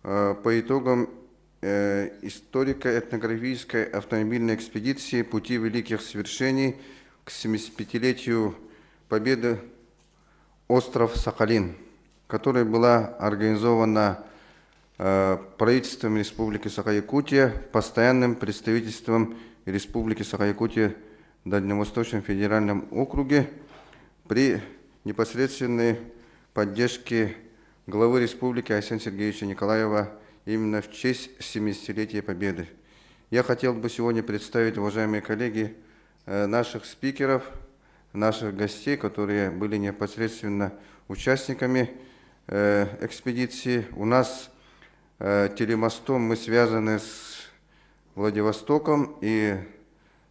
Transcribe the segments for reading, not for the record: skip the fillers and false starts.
по итогам историко-этнографической автомобильной экспедиции «Пути великих свершений» к 75-летию Победы остров Сахалин, которая была организована правительством Республики Саха-Якутия, постоянным представительством Республики Саха-Якутия в Дальневосточном федеральном округе при непосредственной поддержке главы республики Арсения Сергеевича Николаева именно в честь 70-летия Победы. Я хотел бы сегодня представить, уважаемые коллеги, наших спикеров, наших гостей, которые были непосредственно участниками экспедиции. У нас телемостом мы связаны с Владивостоком и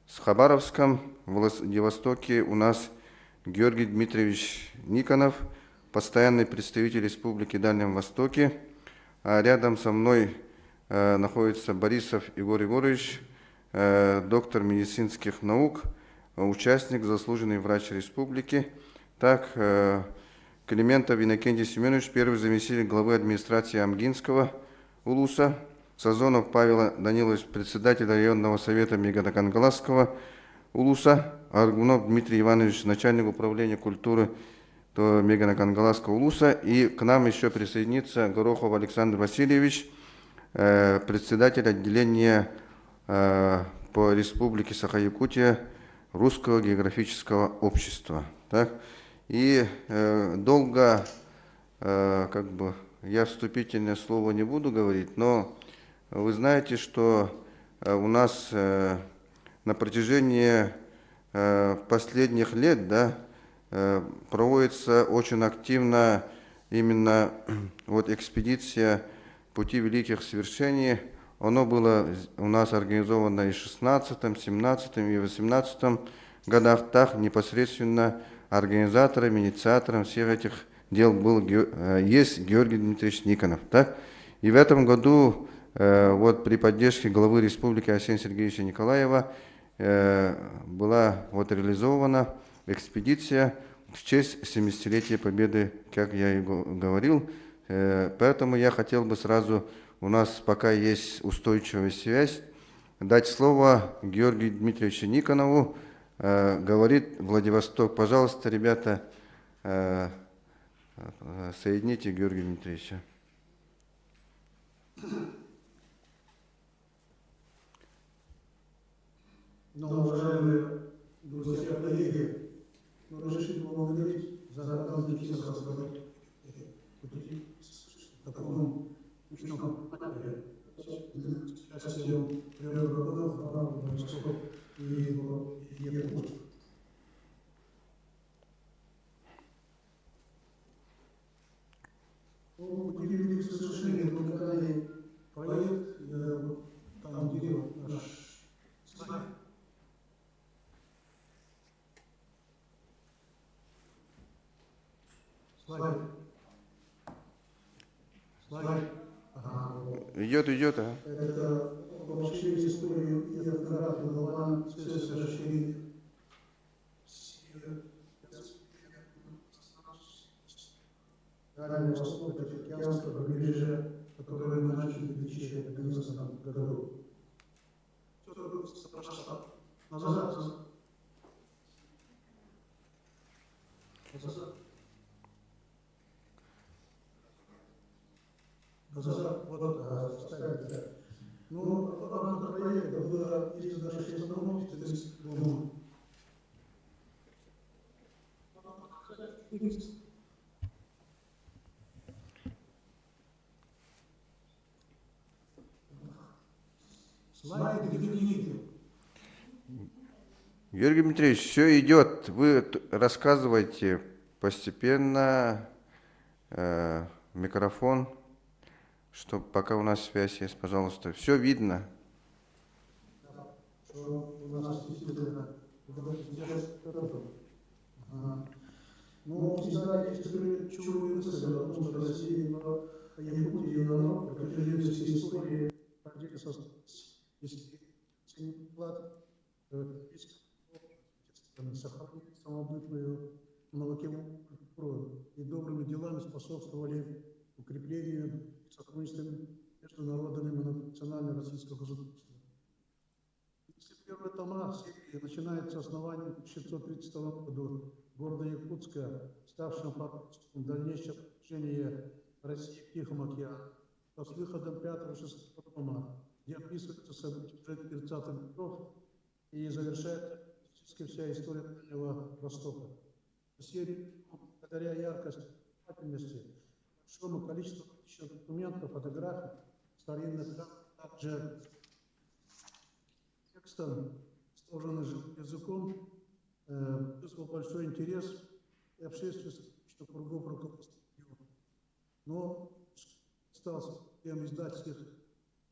с Хабаровском. В Владивостоке у нас Георгий Дмитриевич Никонов, постоянный представитель Республики Дальнем Востоке. А рядом со мной находится Борисов Егор Егорович, доктор медицинских наук, участник, заслуженный врач республики. Так, Климентов Иннокентий Семенович, первый заместитель главы администрации Амгинского улуса. Сазонов Павел Данилович, председатель районного совета Меганагангаласского улуса. Аргунов Дмитрий Иванович, начальник управления культуры Меганагангаласского улуса. И к нам еще присоединится Горохов Александр Васильевич, председатель отделения по Республике Саха-Якутия Русского географического общества. Так? И долго, я вступительное слово не буду говорить, но вы знаете, что у нас на протяжении последних лет, да, проводится очень активно именно вот экспедиция «Пути великих свершений». Оно было у нас организовано и в 16, 17 и 18 годах. Так непосредственно организатором, инициатором всех этих дел есть Георгий Дмитриевич Никонов. Так? И в этом году вот при поддержке главы республики Арсения Сергеевича Николаева была вот реализована экспедиция в честь 70-летия Победы, как я и говорил. Поэтому я хотел бы сразу, у нас пока есть устойчивая связь, дать слово Георгию Дмитриевичу Никонову. Говорит Владивосток. Пожалуйста, ребята, соедините Георгия Дмитриевича. Уважаемые друзья, коллеги, разрешите поблагодарить за оказанный интерес разговор. Такому ученом участием трех городов, Владивосток и Якутск. Пути великих свершений в уникальный проект, там где наш слайд. Идет. Это обобщение истории и фотографии глава специальности расширения Дальнего Востока, Тихоокеанского побережья, которое мы начали в 2011 году. Назад. Вот, ставили, да. Ну, в рамках проекта было издано 6 остановок, 14 домов. Слайды где не видел. Георгий Дмитриевич, все идет. Вы рассказывайте постепенно микрофон, чтобы пока у нас связь есть, пожалуйста. Все видно. У нас действительно но всегда есть ключевые мысли о том, что Россия и Якутия и народ на протяжении всей истории сохранили самобытную многовековую культуру и добрыми делами способствовали укреплению сотрудничества между народами многонационального российского государства. Если первые тома серии начинается основанием в 1632 году города Якутска, ставшим форпостом дальнейшего продвижения России к Тихому океану, то с выходом 5-6 тома, где описываются события 30-х годов и завершается практически вся история Дальнего Востока. Серия, благодаря яркости, внимательности, большому количеству документов, фотографий, старинных данных, также текстом, сложенным языком, вызвал большой интерес и общественности кругов руководства. Но остался в издательских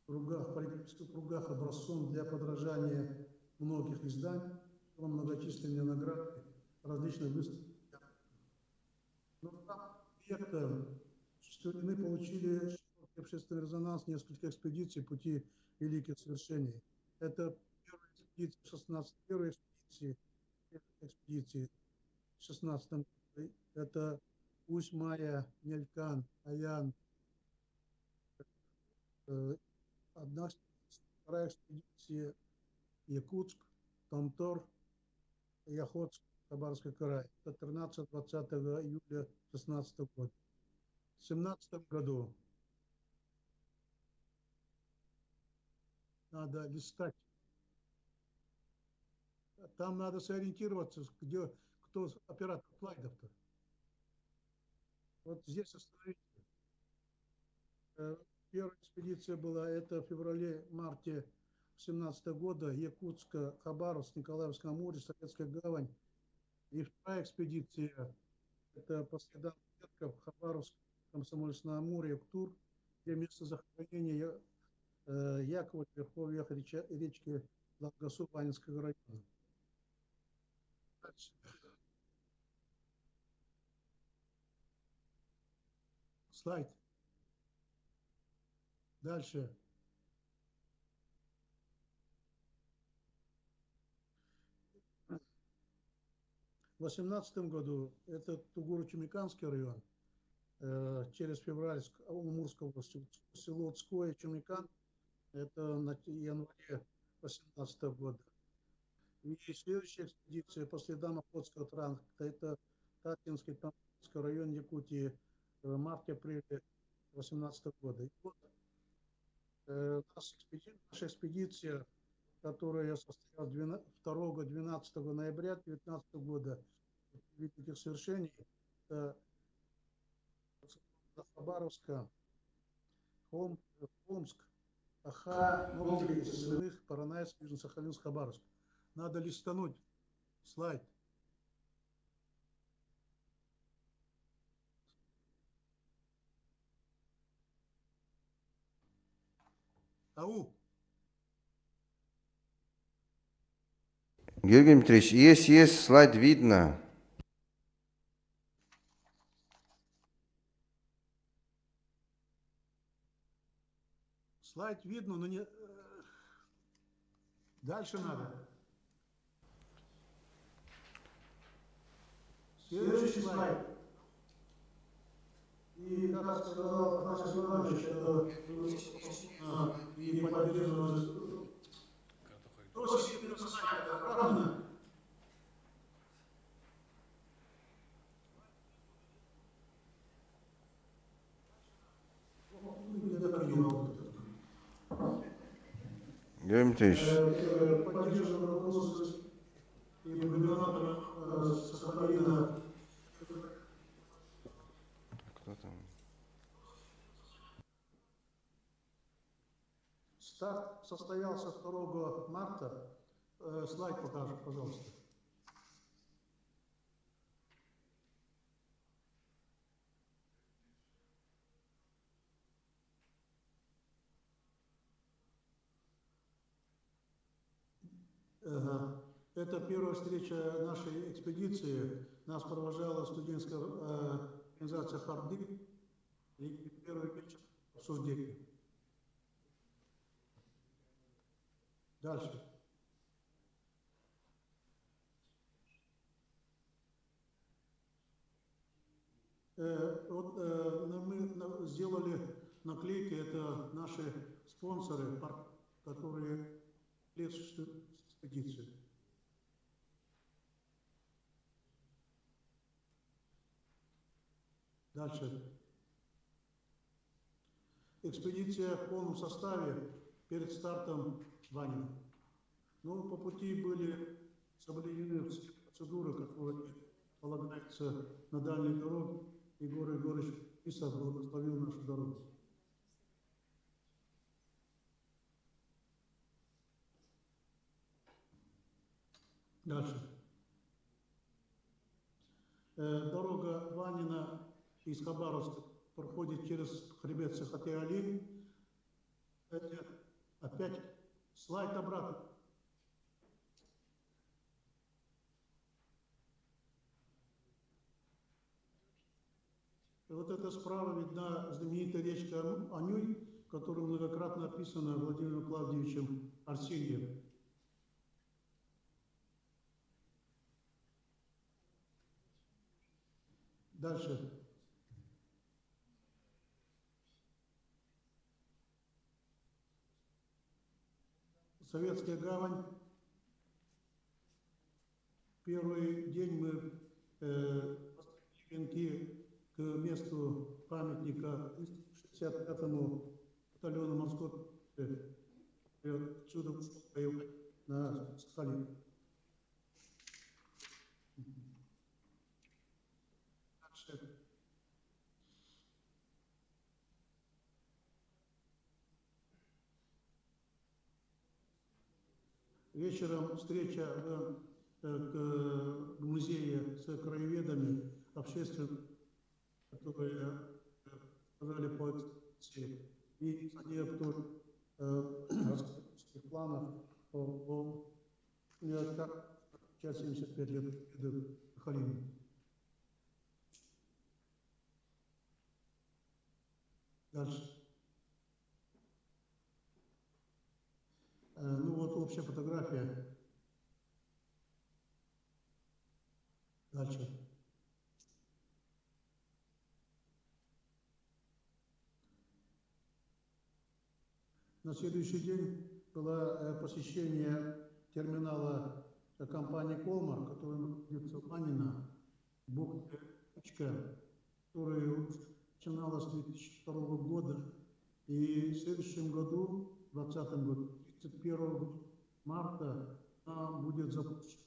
кругах, политических кругах образцом для подражания многих изданий, многочисленные награды, различных выставок. Но там объекты стороны получили широкий общественный резонанс, несколько экспедиций пути великих свершений. Это первая экспедиция 16, первая экспедиция в 16 году. Это Усть-Майя, Нелькан, Аян. Одна, вторая экспедиция Якутск, Тамтор, Яхотск, Хабаровский край. Это 13-20 июля 16 года. В 17 году надо листать. Там надо сориентироваться, где, кто оператор слайдов-то. Вот здесь остановите. Первая экспедиция была, это в феврале-марте 17 года, Якутска, Хабаровск, Николаевское море, Советская гавань. И вторая экспедиция, это по следам предков, Хабаровск, Комсомольское море, Уктур, где место захоронения Якова в верховьях речки Лангасу Ванинского района. Дальше. Слайд. Дальше. В 2018 году это Тугуро-Чумиканский район, через Февральск, Амурская область, село Цкое, Чумикан, это на январе 2018 года. И следующая экспедиция по следам Охотского транспорта, это Татинский, Тамбовский район Якутии, в марте-апреле 2018 года. И вот наша экспедиция, которая состоялась 2-12 ноября 2019 года, великих свершений, Хабаровска, Омск, Аха, Новгород, Сосновых, Поронайск, Южно-Сахалинск, Хабаровск. Надо листануть слайд. Ау! Георгий Дмитриевич, есть, слайд видно. Слайд видно, но не... Дальше надо. Следующий слайд. И, как сказал Афанасий Иванович, это и поддерживалось... Правильно? Георгий Дмитриевич. Поддерживал руководство и губернатора Сахалина. Кто там? Старт состоялся 2 марта. Слайд покажи, пожалуйста. Это первая встреча нашей экспедиции. Нас провожала студенческая организация «Харды» и первый вечер обсуждения. Дальше. Мы сделали наклейки – это наши спонсоры, которые следуют экспедицию. Дальше. Экспедиция в полном составе перед стартом Ванина. Но по пути были соблюдены все процедуры, которые полагаются на дальней дороге. Егор Егорович Исов благословил нашу дорогу. Дальше. Дорога Ванина из Хабаровска проходит через хребет Сахатэ-Али. Опять слайд обратно. И вот это справа видна знаменитая речка Анюй, которая многократно описана Владимиром Клавдевичем Арсеньевым. Дальше. Советская гавань. Первый день мы поставили венки к месту памятника 65-му батальону морской отсюда на Сахалин. Дальше. Вечером встреча в музее с краеведами общественными, которые сказали по экспедиции, и они тоже раскрытие планов по часть 75 лет Сахалина. Дальше. Ну вот общая фотография. Дальше. На следующий день было посещение терминала компании «Колмар», который находится в Ванино, бухте Кучка, которая начиналась с 2002 года. И в следующем году, в 2020 году, 31 марта, она будет запущена.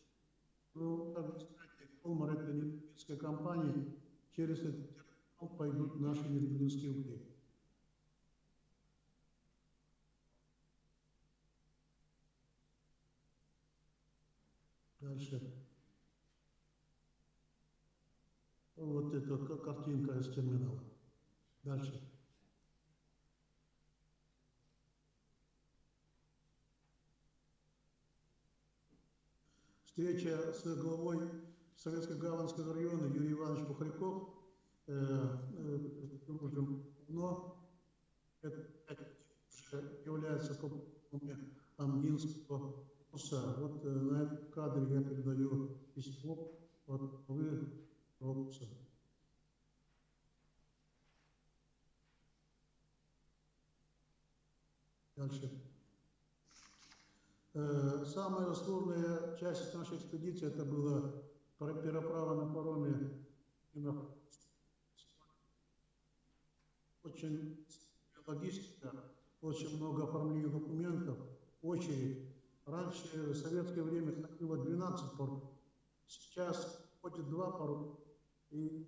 Ну, как вы знаете, «Колмар» — это немецкая компания, через этот терминал пойдут наши нефтегазовые угли. Дальше. Вот эта картинка из терминала. Дальше. Встреча с главой Советско-Гаванского района Юрий Иванович Пухарьков. Но это является Амгинского корпуса. Вот на этом кадре я передаю письмо от главы корпуса. Дальше. Самая сложная часть нашей экспедиции — это была переправа на пароме. Очень логистика, очень много оформления документов, очередь. Раньше в советское время было 12 паромов, сейчас ходит 2 парома. И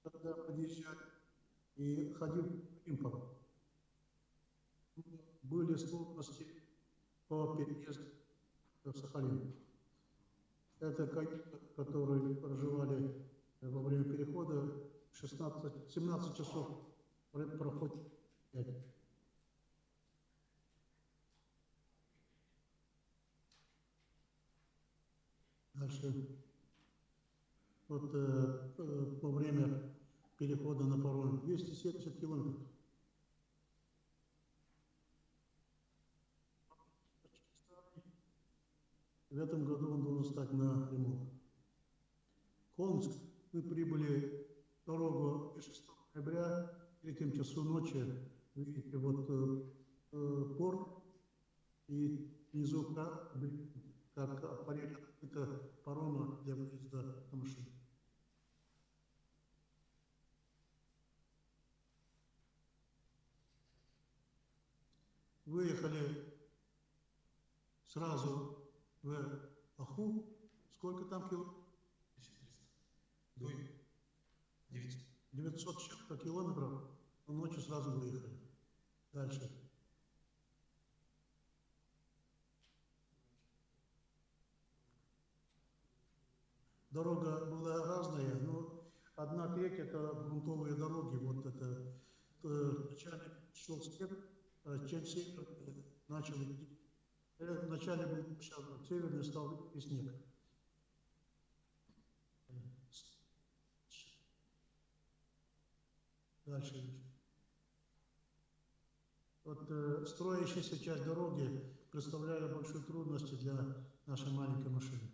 когда подъезжали, и ходил один паром. Были сложности по переезду в Сахалин. Это каюты, которые проживали во время перехода 17 часов проходит 5. Дальше. Вот во время перехода на паром 270 километров. В этом году он должен стать на ремонт. Холмск. Мы прибыли дорогу 6 ноября, в 3 часу ночи видите, вот порт и внизу как парель открыта парома для выезда на машине. Выехали сразу в Аху. Сколько там километров? 900 с чем-то километров. Но ночью сразу выехали. Дальше. Дорога была разная, но одна треть это грунтовые дороги. Вот это вначале шел снег, часть севера начал идти. Вначале был северный, стал и снег. Дальше. Вот строящаяся часть дороги представляет большие трудности для нашей маленькой машины.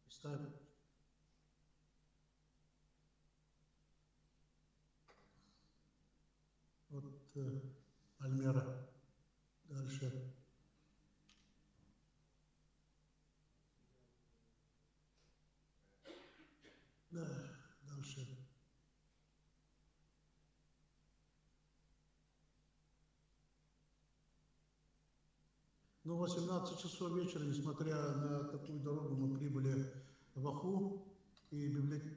Ставим. Вот Альмера. Дальше. Да, дальше. Ну, 18 часов вечера, несмотря на такую дорогу, мы прибыли в Аху, и библиотека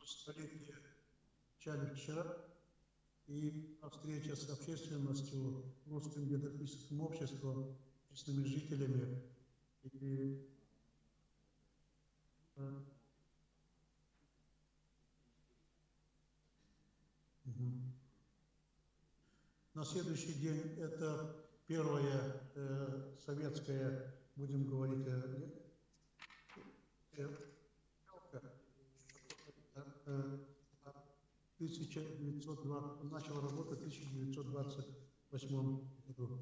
столетие начали вчера, и встреча с общественностью, русским географическим обществом, местными жителями. И, на следующий день это первая советская, будем говорить, 1920, начала работать в 1928 году.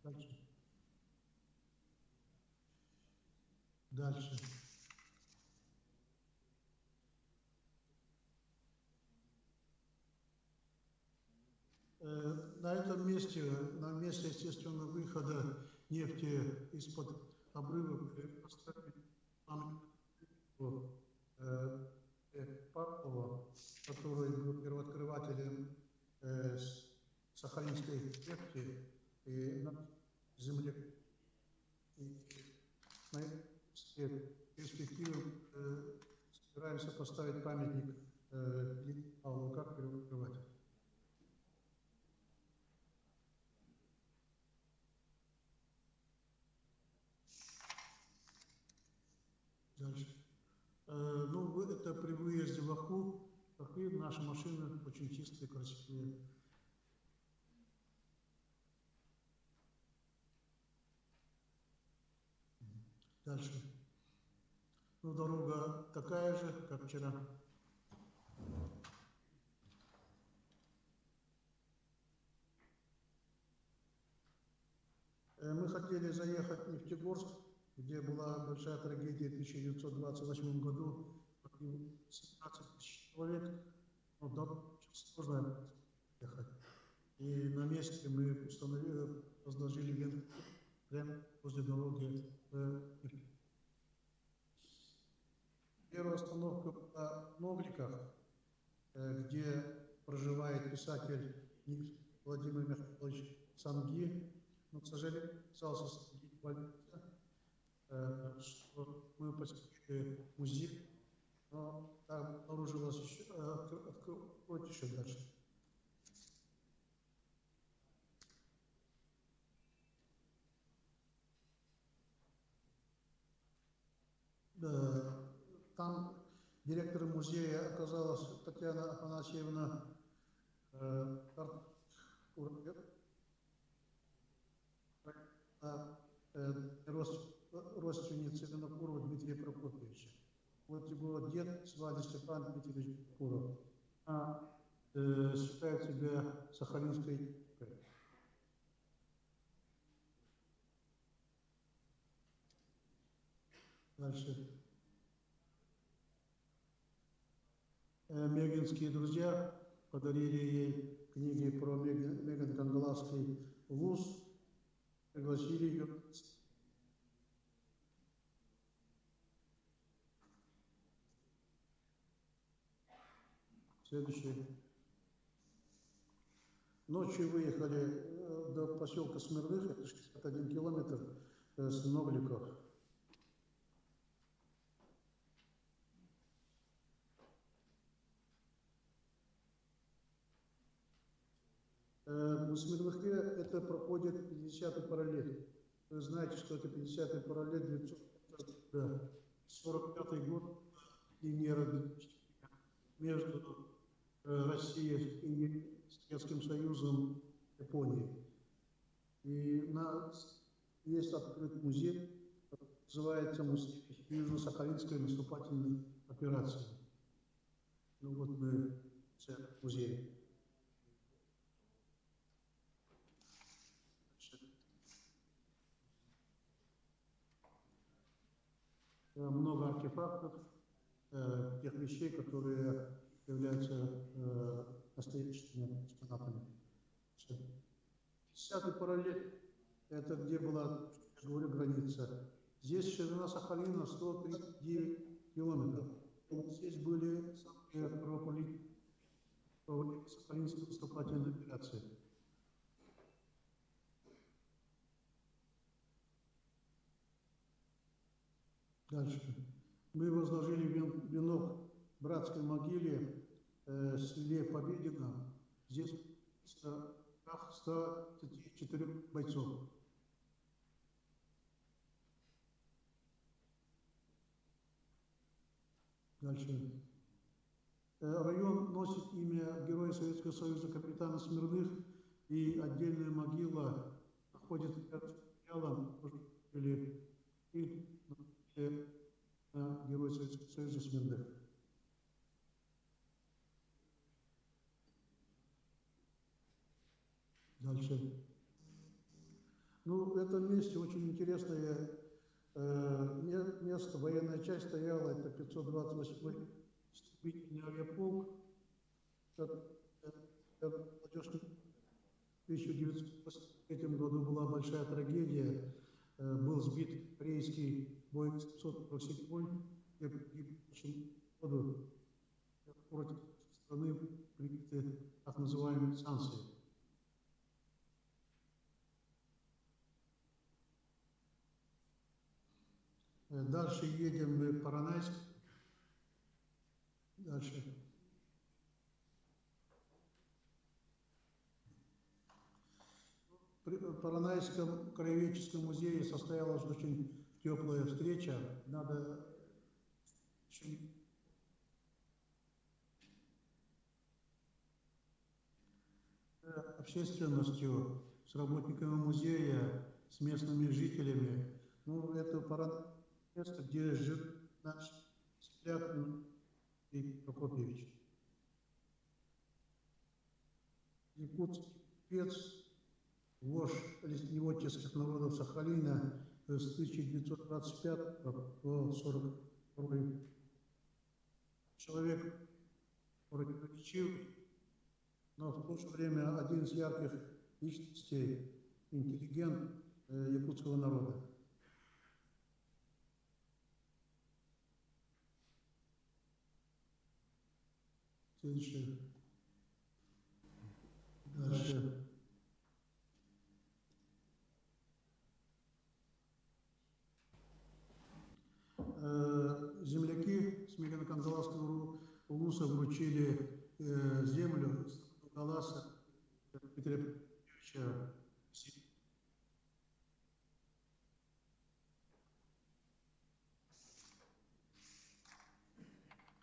Дальше. Дальше. На этом месте, на месте естественного выхода нефти из-под обрыва поставили Павлова, который был первооткрывателем сахалинской нефти и на земле. И на перспективе собираемся поставить памятник Павлу как первооткрывателю. Дальше. Ну, это при выезде в Аху. Аху наши машины очень чистые, красивые. Дальше. Ну, дорога такая же, как вчера. Мы хотели заехать в Нефтегорск, где была большая трагедия в 1928 году, 17 тысяч человек, но дорога очень сложная ехать. И на месте мы разложили ленту прямо возле дороги. Первая остановка была в Новликах, где проживает писатель Владимир Михайлович Санги. Но, к сожалению, писался Санги в больнице, что мы посетили музей, но там обнаружилось еще, откройте еще дальше. Там директором музея оказалась Татьяна Афанасьевна родственница Винокурова Дмитрия Прокопьевича. Вот его дед звали Степан Дмитриевич Куров. Считает себя сахалинской. Дальше. Мегинские друзья подарили ей книги про Меган Кангаласский вуз, пригласили ее. Следующий. Ночью выехали до поселка Смирных, это 61 километр с Новликов. В Смирных это проходит 50-й параллель. Вы знаете, что это 50-й параллель 1945 год, линия между Россией и Советским Союзом, Японией. И есть открыт музей, называется музей Южно-Сахалинской наступательной операции. Ну вот мы в музее. Много артефактов, тех вещей, которые являются настоящими экспонатами. 50-й параллель, это где была, я говорю, граница. Здесь ширина Сахалина 139 километров. Здесь были самые Акрополи, Сахалинской наступательной операции. Дальше. Мы возложили венок братской могиле в селе Победино. Здесь 134 бойцов. Дальше. Район носит имя Героя Советского Союза капитана Смирных, и отдельная могила находится рядом или Герой Советского Союза Смирных. Дальше. Ну, в этом месте очень интересное место. Военная часть стояла, это 528-й истребительный авиаполк. В 1903 году была большая трагедия. Был сбит корейский Боинг 747, где погиб очень году против страны приняты так называемые санкции. Дальше едем в Поронайск. Дальше. В Поронайском краеведческом музее состоялась очень теплая встреча. Надо общественностью, с работниками музея, с местными жителями. Ну, это место, где жил наш земляк Дмитрий Прокопьевич. Якутский певец, вождь лесневодческих народов Сахалина с 1925 по 1942. Человек противоречивый, но в то же время один из ярких личностей, интеллигент якутского народа. Следующее. Дальше. Земляки с Мегано-Кангаласского улуса вручили землю Галаса Петра Петровича.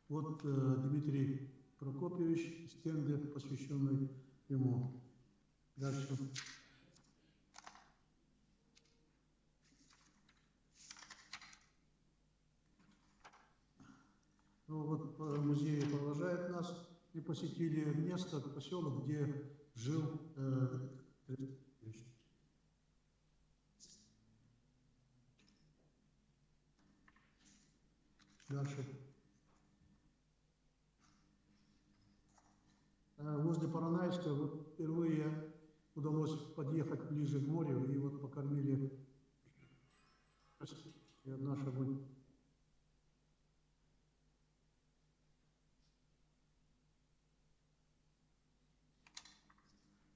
Вот Дмитрий Прокопьевич, стенды, посвященный ему. Дальше. Ну вот музей провожает нас, и посетили место, поселок, где жил подъехать ближе к морю, и вот покормили. И наша будет.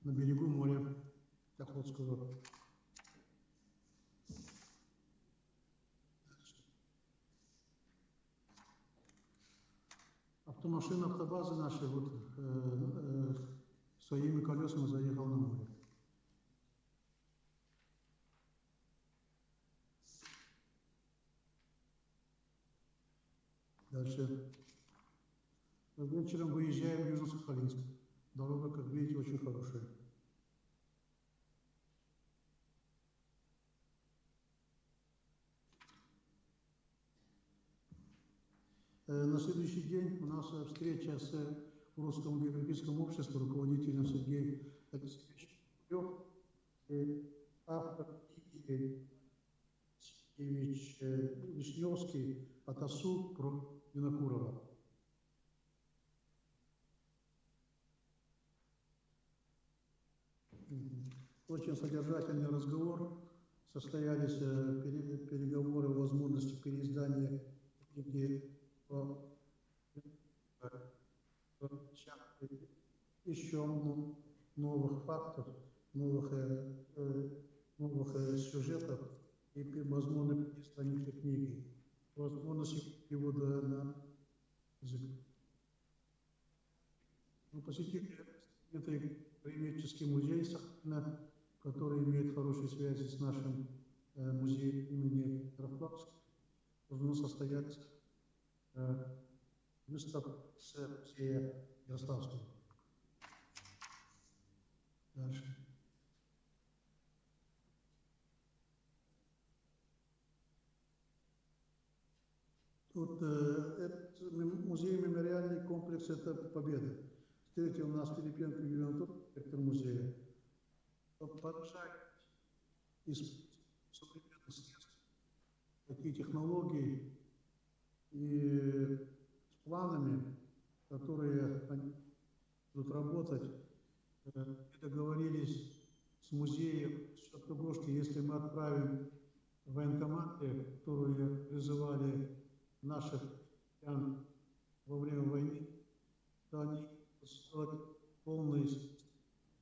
На берегу моря Охотского. Автомашина автобазы нашей вот своими колесами заехал на море. Дальше. Вечером выезжаем в Южно-Сахалинск. Дорога, как видите, очень хорошая. На следующий день у нас встреча с Русским географическим обществом, руководителем Сергей Алексеевич Кулёв, автор книги Сергеевич Вишневский «Атасу» про Винокурова. Очень содержательный разговор. Состоялись переговоры о возможности переиздания книги еще новых фактов, новых сюжетов и, возможно, переиздания книги. Возможности перевода на язык. Мы посетили краеведческий музей Сахалина, который имеет хорошие связи с нашим музеем имени Ярославского. Должно состояться выставка с музея Ярославского. Дальше. Тут музей «Мемориальный комплекс» — это Победа. Встретил нас Филипенко Юрий Анатольевич, директор музея. Поражает из современных средств, такие технологии и с планами, которые они будут работать. Мы договорились с музеем Черногорска, если мы отправим военкоматы, которые призывали наших во время войны, то они сделать полный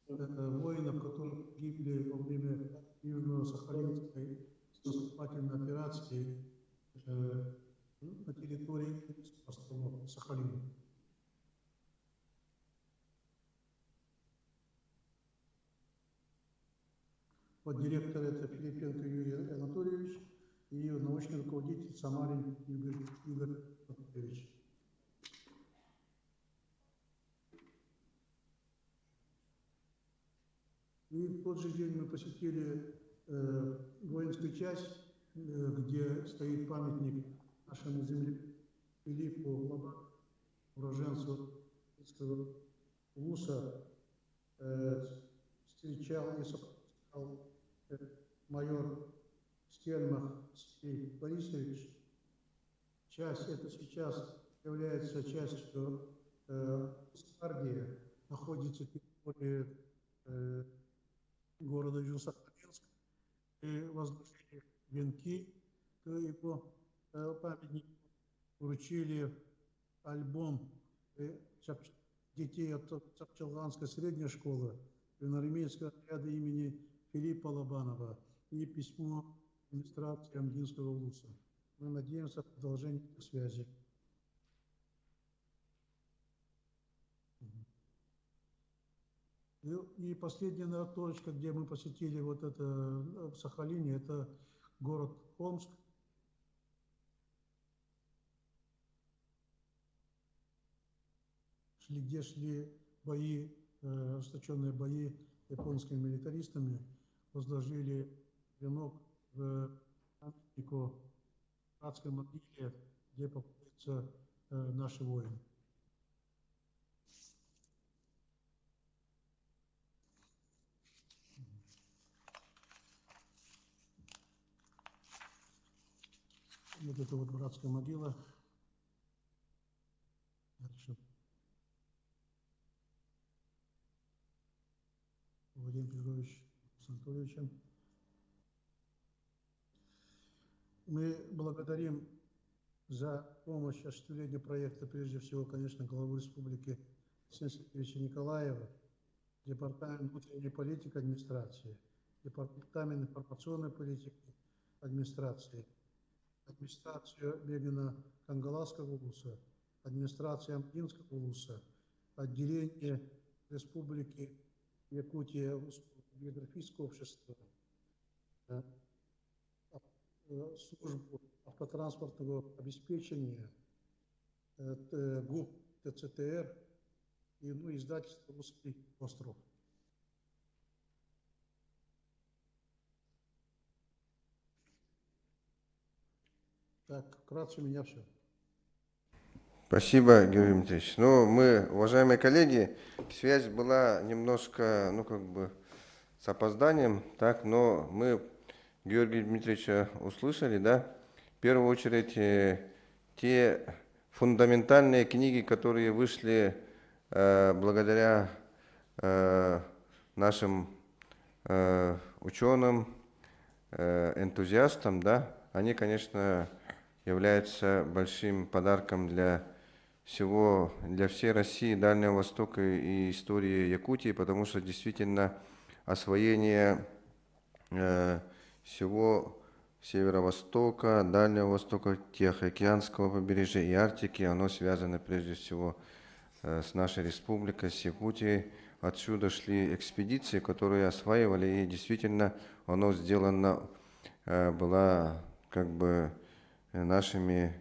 воинов, которые погибли во время Южно-Сахалинской наступательной операции на территории острова Сахалина. Вот директор — это Филипенко Юрий Анатольевич и научный руководитель Самарин Игорь Анатольевич. И в тот же день мы посетили воинскую часть, где стоит памятник нашему земляку Филиппу Лобану, уроженцу Киевского Улуса. Встречал и сопровождал майор Стельмах Сергей Борисович. Часть это сейчас является частью гвардии, находится в территории города Южно-Сахалинск, и возложили венки к его памятнику, вручили альбом детей от Чапчалганской средней школы, юноармейского отряда имени Филиппа Лобанова и письмо администрации Амгинского улуса. Мы надеемся на продолжение связи. И последняя, наверное, точка, где мы посетили вот это в Сахалине, это город Холмск. Где шли бои, ожесточенные бои японскими милитаристами, возложили венок в памятнику братской могиле, где покоятся наши воины. Вот это вот братская могила. Дальше. Владимир Петрович Анатольевичем. Мы благодарим за помощь в осуществлении проекта, прежде всего, конечно, главу республики Алексея Сергеевича Николаева, Департамент внутренней политики администрации, Департамент информационной политики администрации, администрацию Бегина Кангаласского улуса, администрацию Амгинского улуса, отделение Республики Якутия Русского географического общества, службу автотранспортного обеспечения, ГУП ТЦТР и издательство «Русский остров». Так, вкратце у меня все. Спасибо, Георгий Дмитриевич. Ну, мы, уважаемые коллеги, связь была немножко, с опозданием, так, но мы Георгия Дмитриевича услышали, да. В первую очередь, те фундаментальные книги, которые вышли благодаря нашим ученым, энтузиастам, да, они, конечно, являются большим подарком для всей России, Дальнего Востока и истории Якутии, потому что действительно освоение всего Северо-Востока, Дальнего Востока, Тихоокеанского побережья и Арктики, оно связано прежде всего с нашей республикой, с Якутией. Отсюда шли экспедиции, которые осваивали, и действительно оно сделано было нашими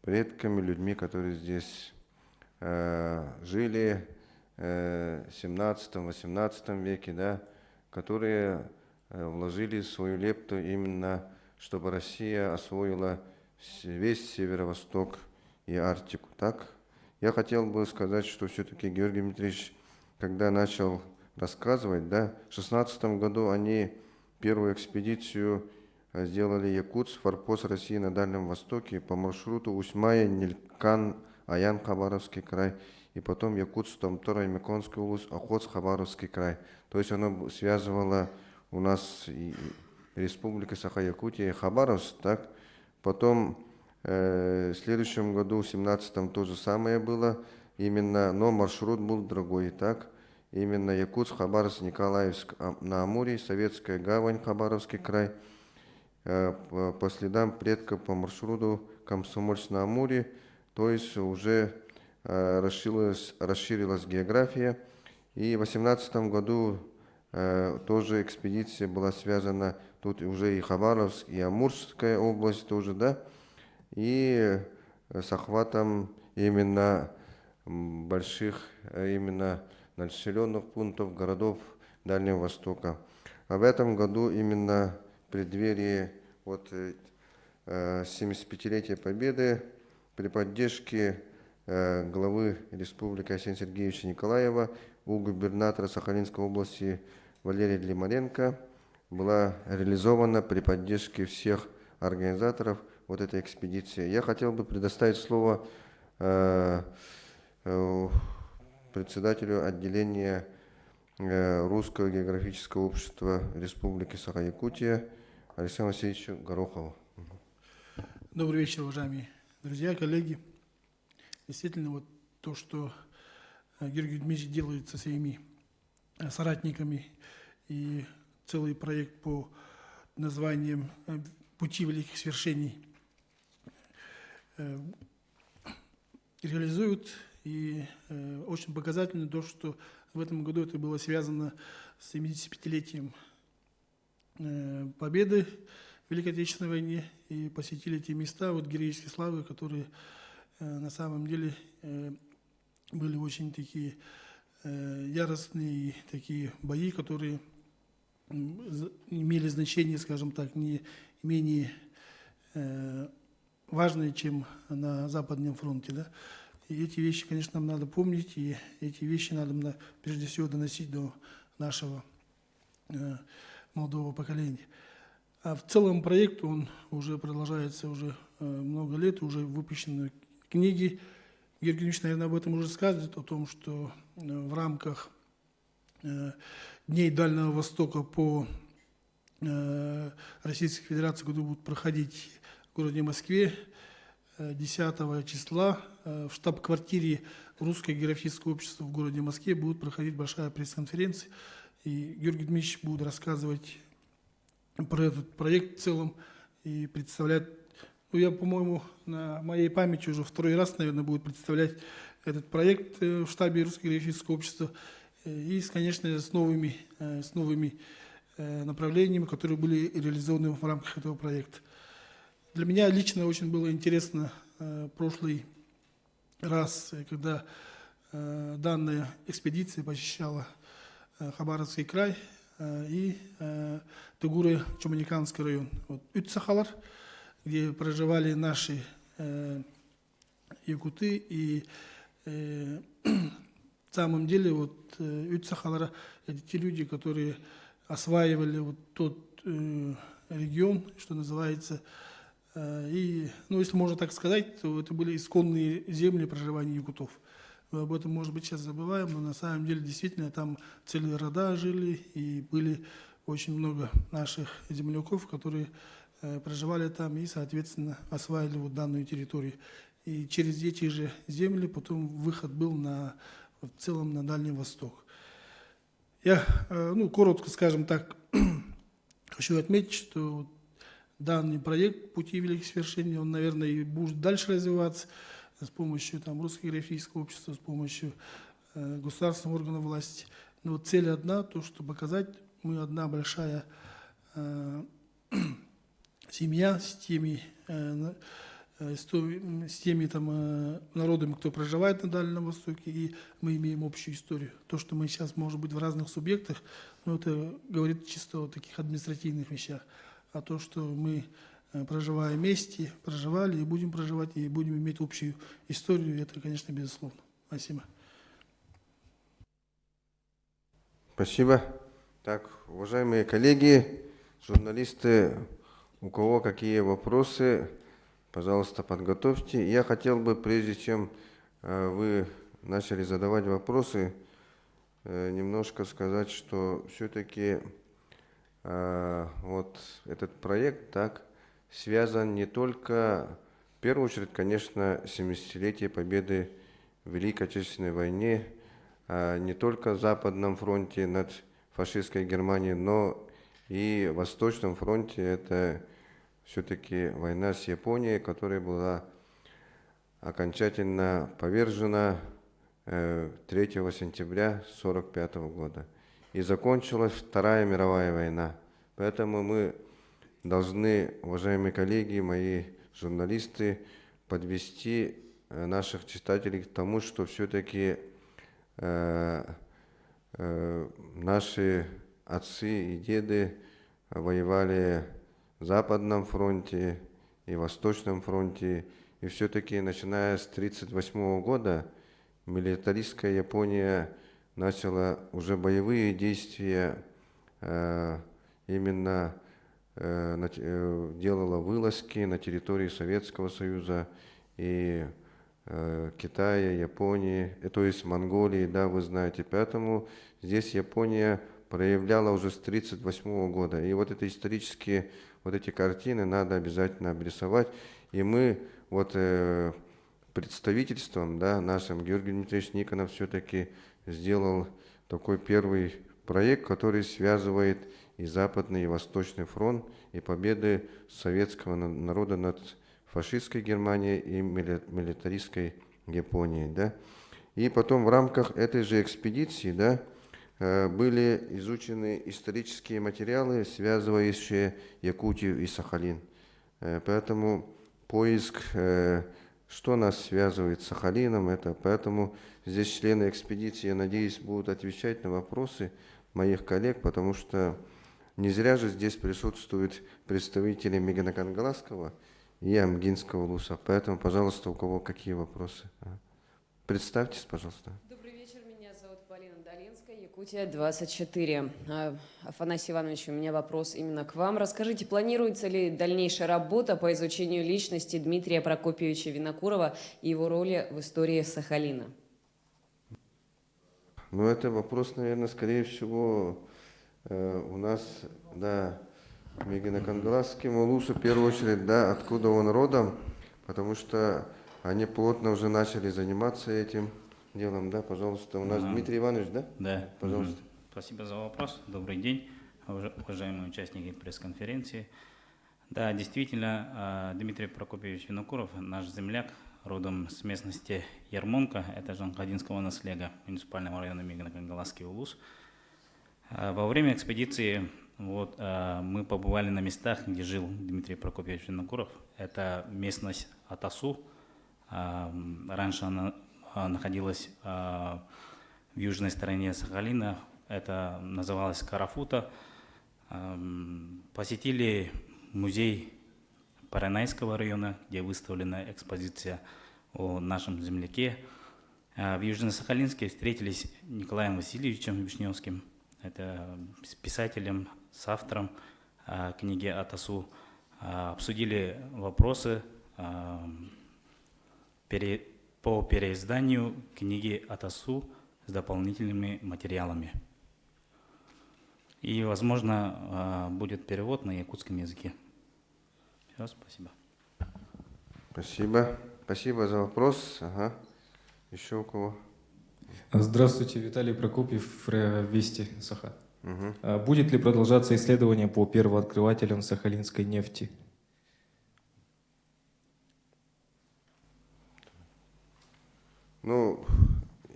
предками, людьми, которые здесь жили в 17-18 веке, да, которые вложили свою лепту именно, чтобы Россия освоила весь Северо-Восток и Арктику. Так? Я хотел бы сказать, что все-таки Георгий Дмитриевич, когда начал рассказывать, да, в 2016 году они первую экспедицию сделали Якутск, форпост России на Дальнем Востоке по маршруту Усьмая, Нилькан, Аян, Хабаровский край, и потом Якутск, Томтора, Миконский улус, Охотск, Хабаровский край. То есть оно связывало у нас и Республика Саха-Якутия и Хабаровск, так? Потом в следующем году, в 17-м, то же самое было, именно, но маршрут был другой, так? Именно Якутск, Хабаровск, Николаевск на Амуре, Советская гавань, Хабаровский край, по следам предков по маршруту Комсомольск на Амуре, то есть уже расширилась география. И в 2018 году тоже экспедиция была связана, тут уже и Хабаровск, и Амурская область тоже, да, и с охватом именно больших, именно населенных пунктов, городов Дальнего Востока. А в этом году именно в преддверии 75-летия Победы при поддержке главы Республики Алексея Сергеевича Николаева у губернатора Сахалинской области Валерия Длимаренко была реализована при поддержке всех организаторов вот этой экспедиции. Я хотел бы предоставить слово председателю отделения Русского географического общества Республики Саха-Якутия Алексею Васильевичу Горохову. Добрый вечер, уважаемые друзья, коллеги. Действительно, вот то, что Георгий Дмитриевич делает со своими соратниками, и целый проект по названием «Пути великих свершений» реализуют. И очень показательно то, что в этом году это было связано с 75-летием Победы в Великой Отечественной войне, и посетили те места героической славы, которые на самом деле были очень такие яростные такие бои, которые имели значение, скажем так, не менее важные, чем на Западном фронте. Да? И эти вещи, конечно, нам надо помнить, и эти вещи надо прежде всего доносить до нашего молодого поколения. А в целом проект, он уже продолжается уже много лет, уже выпущены книги. Георгий Ильич, наверное, об этом уже сказывает, о том, что в рамках Дней Дальнего Востока по Российской Федерации, которые будут проходить в городе Москве 10 числа в штаб-квартире Русского географического общества в городе Москве будет проходить большая пресс-конференция. И Георгий Дмитриевич будет рассказывать про этот проект в целом и представлять. Ну, я, по-моему, на моей памяти уже второй раз, наверное, будет представлять этот проект в штабе Русского географического общества. И, конечно, с новыми направлениями, которые были реализованы в рамках этого проекта. Для меня лично очень было интересно прошлый раз, когда данная экспедиция посещала Хабаровский край и Тугуре-Чуманиканский район. Вот, Үтсахалар, где проживали наши якуты, и в самом деле вот Үтсахалара — это те люди, которые осваивали вот тот регион, что называется, и, ну, если можно так сказать, то это были исконные земли проживания якутов. Мы об этом, может быть, сейчас забываем, но на самом деле действительно там целые рода жили, и были очень много наших земляков, которые проживали там и, соответственно, осваивали вот данную территорию. И через эти же земли потом выход был в целом на Дальний Восток. Я, коротко, скажем так, хочу отметить, что данный проект «Пути великих свершений», он, наверное, и будет дальше развиваться с помощью Русского географического общества, с помощью государственных органов власти. Но цель одна, то, что показать, мы одна большая семья с теми народами, кто проживает на Дальнем Востоке, и мы имеем общую историю. То, что мы сейчас, может быть, в разных субъектах, но это говорит чисто о таких административных вещах. А то, что мы проживаем вместе, проживали и будем проживать, и будем иметь общую историю, это, конечно, безусловно. Спасибо. Спасибо. Так, уважаемые коллеги, журналисты, у кого какие вопросы, пожалуйста, подготовьте. Я хотел бы, прежде чем вы начали задавать вопросы, немножко сказать, что все-таки вот этот проект связан не только, в первую очередь, конечно, 70-летие победы в Великой Отечественной войне, не только в Западном фронте над фашистской Германией, но и Восточном фронте. Это все-таки война с Японией, которая была окончательно повержена 3 сентября 1945 года. И закончилась Вторая мировая война. Поэтому мы должны, уважаемые коллеги, мои журналисты, подвести наших читателей к тому, что все-таки наши отцы и деды воевали в Западном фронте и Восточном фронте. И все-таки, начиная с 1938 года, милитаристская Япония начала уже боевые действия, именно делала вылазки на территории Советского Союза и Китая, Японии, то есть Монголии, да, вы знаете. Поэтому здесь Япония проявляла уже с 1938 года. И вот это исторические, вот эти картины надо обязательно обрисовать. И мы вот представительством, да, нашим, Георгий Дмитриевич Никонов все-таки сделал такой первый проект, который связывает и Западный, и Восточный фронт, и победы советского народа над фашистской Германией и милитаристской Японией. Да. И потом в рамках этой же экспедиции, да, были изучены исторические материалы, связывающие Якутию и Сахалин. Поэтому поиск, что нас связывает с Сахалином, это поэтому здесь члены экспедиции, я надеюсь, будут отвечать на вопросы моих коллег, потому что не зря же здесь присутствуют представители Мегинакангаласского и Амгинского ЛУСа. Поэтому, пожалуйста, у кого какие вопросы? Представьтесь, пожалуйста. Добрый вечер, меня зовут Полина Долинская, Якутия 24. Афанасий Иванович, у меня вопрос именно к вам. Расскажите, планируется ли дальнейшая работа по изучению личности Дмитрия Прокопьевича Винокурова и его роли в истории Сахалина? Ну, это вопрос, наверное, скорее всего, У нас, да, Мегинакангаласский улус в первую очередь, да, откуда он родом, потому что они плотно уже начали заниматься этим делом, да, пожалуйста. У нас Дмитрий Иванович, да? Да. Пожалуйста. Спасибо за вопрос. Добрый день, уважаемые участники пресс-конференции. Да, действительно, Дмитрий Прокопьевич Винокуров, наш земляк, родом с местности Ермонка, это Жанкадинского наслега, муниципального района Мегинакангаласский улус. Во время экспедиции мы побывали на местах, где жил Дмитрий Прокопьевич Винокуров. Это местность Атасу. Раньше она находилась в южной стороне Сахалина. Это называлось Карафута. Посетили музей Паранайского района, где выставлена экспозиция о нашем земляке. В Южно-Сахалинске встретились с Николаем Васильевичем Вишневским. Это с писателем, с автором книги Атасу. Обсудили вопросы по переизданию книги Атасу с дополнительными материалами. И, возможно, будет перевод на якутском языке. Все, спасибо. Спасибо. Спасибо за вопрос. Ага. Еще у кого? Здравствуйте, Виталий Прокопьев, Вести, Саха. Угу. Будет ли продолжаться исследование по первооткрывателям сахалинской нефти? Ну,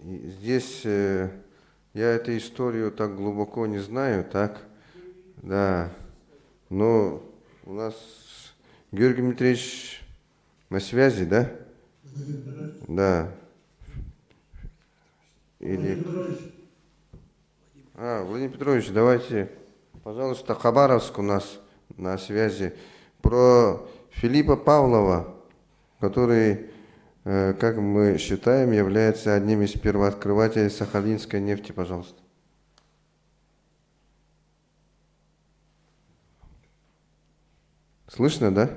здесь я эту историю так глубоко не знаю, так, да, но у нас Георгий Дмитриевич на связи, да? Да. Или... Владимир Петрович, давайте, пожалуйста, Хабаровск у нас на связи. Про Филиппа Павлова, который, как мы считаем, является одним из первооткрывателей сахалинской нефти, пожалуйста. Слышно, да?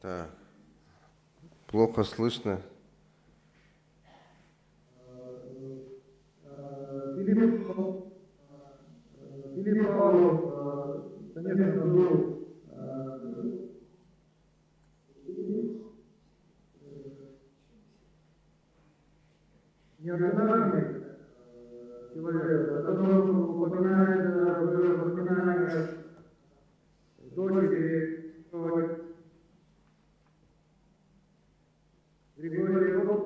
Так, плохо слышно. Филипп Павлов, конечно, был неординарный человек, о котором упоминается в воспоминаниях дочери Григория Ров,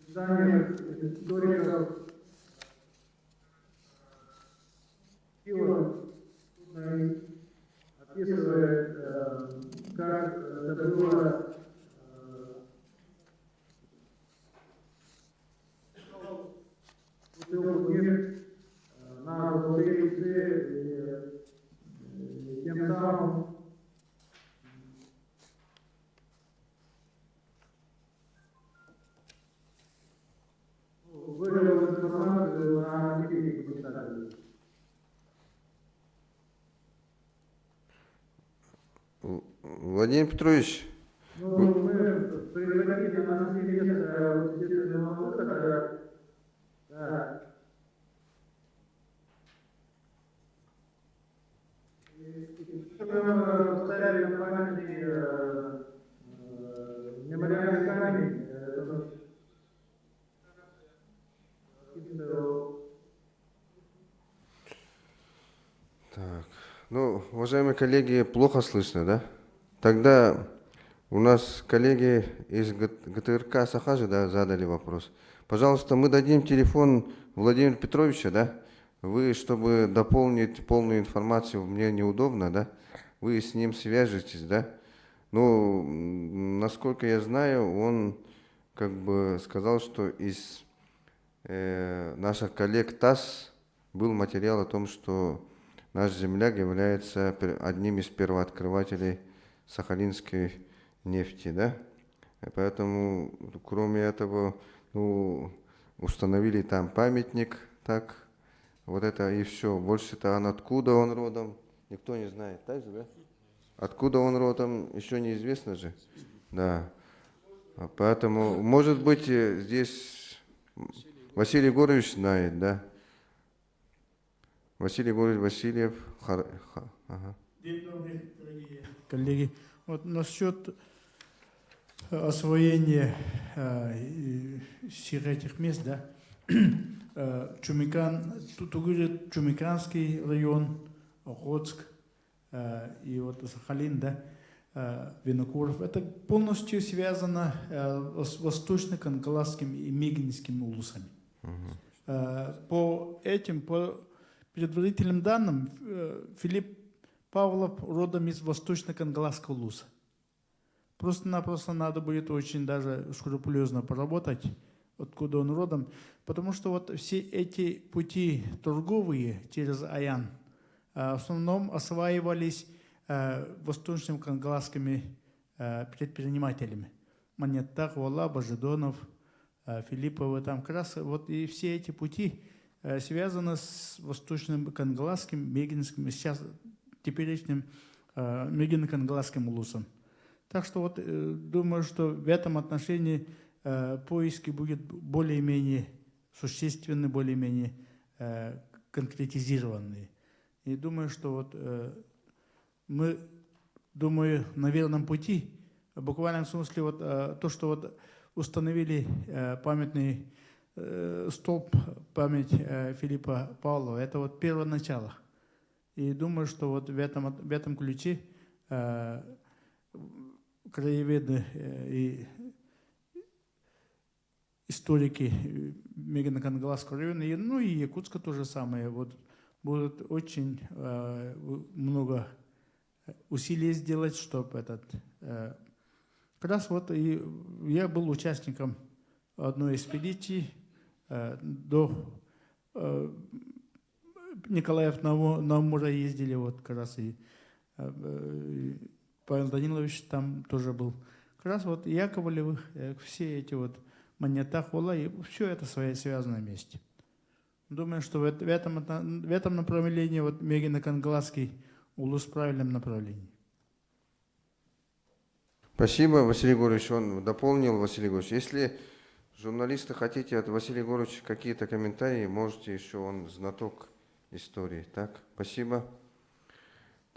изданиях историков описывает, как это было бутылку нефть на золотые часы и тем самым вывел информацию на технику писателей. Владимир Петрович. Ну, мы предварительно нашли место естественного выхода. Да. И мы поставили на памяти мемориальный камень. Так, ну, уважаемые коллеги, плохо слышно, да? Тогда У нас коллеги из ГТРК Сахажи, да, задали вопрос. Пожалуйста, мы дадим телефон Владимира Петровича, да? Вы, чтобы дополнить полную информацию, мне неудобно, да? Вы с ним свяжетесь, да? Ну, насколько я знаю, он как бы сказал, что из наших коллег ТАСС был материал о том, что наш земляк является одним из первооткрывателей сахалинской нефти, да? И поэтому, кроме этого, ну, установили там памятник, так, вот это и все. Больше-то откуда он родом, никто не знает, так же, да? Откуда он родом, еще неизвестно же, да. Поэтому, может быть, здесь Василий Егорович знает, да? Василий Егорович Васильев. Ага. День добрый, дорогие коллеги. Вот насчет освоения всех этих мест, да, Тугурит, Чумиканский район, Охотск и вот Сахалин, да, Винокуров, это полностью связано с Восточно-Кангаласским и Мегинским улусами. По предварительным данным, Филипп Павлов родом из Восточно-Кангаласского улуса. Просто-напросто надо будет очень даже скрупулезно поработать, откуда он родом, потому что вот все эти пути торговые через Аян в основном осваивались восточно-кангаласскими предпринимателями. Манеттах, Вала, Бажидонов, Филипповы, там как раз вот и все эти пути связаны с восточным кангаласским, мегинским, сейчас теперешним мегино-кангаласским улусом. Так что вот думаю, что в этом отношении поиски будут более-менее существенны, более-менее конкретизированные. И думаю, что вот мы, думаю, на верном пути. В буквальном смысле вот то, что вот установили памятный столб, память Филиппа Павлова, это вот первое начало. И думаю, что вот в этом ключе краеведы и историки Мегино-Кангаласского района, ну и Якутска то же самое, вот будут очень много усилий сделать, чтобы как раз вот и я был участником одной экспедиции до Николаев на море ездили, вот как раз и Павел Данилович там тоже был. Как раз вот Яковлевых, все эти вот Манеттах, Вала, и все это связано вместе. Думаю, что в этом направлении вот Мегино-Кангаласский улус в правильном направлении. Спасибо, Василий Егорович. Он дополнил, Василий Егорович. Если журналисты хотите от Василия Егоровича какие-то комментарии, можете еще, он знаток истории. Так, спасибо.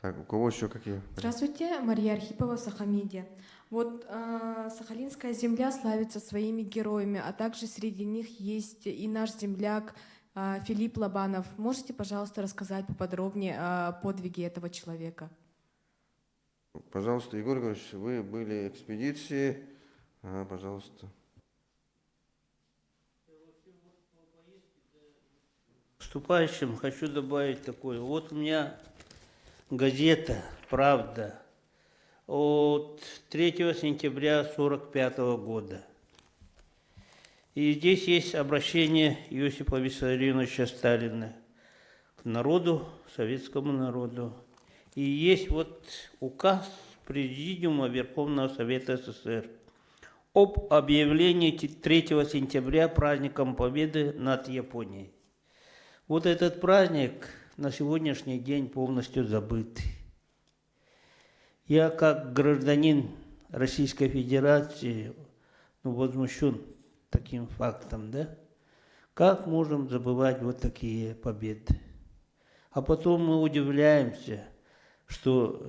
Так, у кого еще какие? Здравствуйте, Мария Архипова, Сахамедиа. Вот Сахалинская земля славится своими героями, а также среди них есть и наш земляк Филипп Лобанов. Можете, пожалуйста, рассказать поподробнее о подвиге этого человека? Пожалуйста, Егор Егорович, вы были в экспедиции. Пожалуйста. Вступающим хочу добавить такое. Вот у меня газета «Правда» от 3 сентября 1945 года. И здесь есть обращение Иосифа Виссарионовича Сталина к народу, советскому народу. И есть вот указ Президиума Верховного Совета СССР об объявлении 3 сентября праздником Победы над Японией. Вот этот праздник на сегодняшний день полностью забыт. Я как гражданин Российской Федерации возмущен таким фактом, да? Как можем забывать вот такие победы? А потом мы удивляемся, что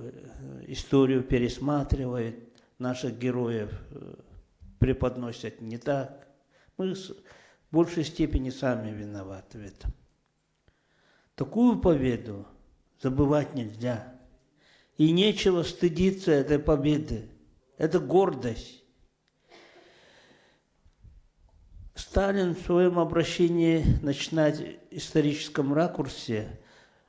историю пересматривают, наших героев преподносят не так. Мы в большей степени сами виноваты в этом. Такую победу забывать нельзя. И нечего стыдиться этой победы. Это гордость. Сталин в своем обращении начинает в историческом ракурсе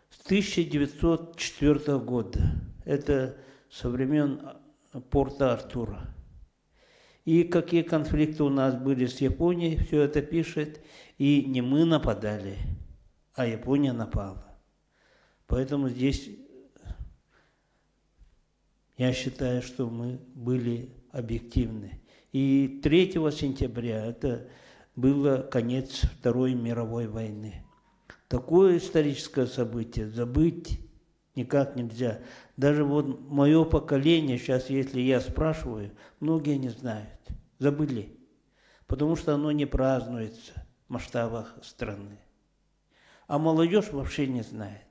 с 1904 года. Это со времен порта Артура. И какие конфликты у нас были с Японией, все это пишет. И не мы нападали, а Япония напала. Поэтому здесь я считаю, что мы были объективны. И 3 сентября это было конец Второй мировой войны. Такое историческое событие забыть никак нельзя. Даже вот мое поколение, сейчас если я спрашиваю, многие не знают, забыли. Потому что оно не празднуется в масштабах страны. А молодежь вообще не знает.